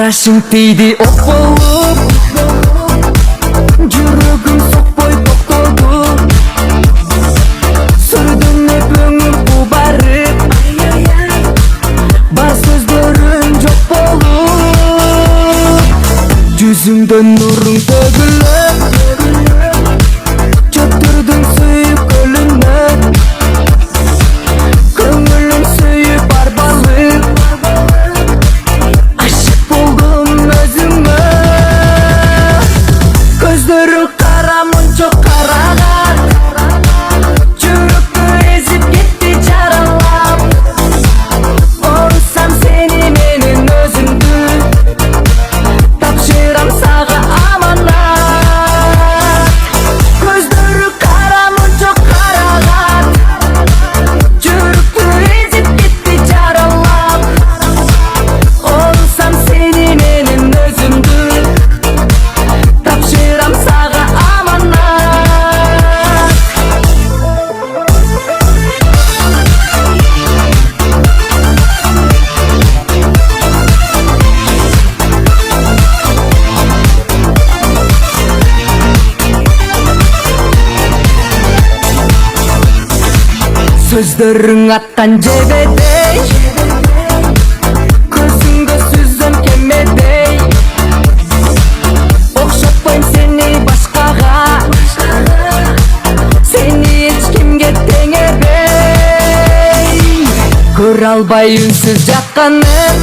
Карашың тейди ок болуп, жүрөгүм сокпой токтоду. Сүрдүм өпөңүм кубарып, бар сөздөрүң жок болуп. Жүзүңдөн нуруң төгүлүп, чөптүрдүң сүйүп көлүнөп. Көңүлүм сүйүп арбалып, ашык болдум өзүңө. Көздөрүң кара мунча караган, жүрөктү эзип кетти жаралап. Орусам сени менен өзүмдү, тапшырам сага аманат. Көздөрүң кара мунча караган, жүрөктү эзип кетти жаралап. Орусам сени менен өзүмдү, тапшырам сага аманат. Сөздөрүң аттан жебедей, көзүңгө сүзөм кемедей. Окшотпойм сени башкага, сени эч кимге тең эбей. Көрө албай үнсүз жатканым,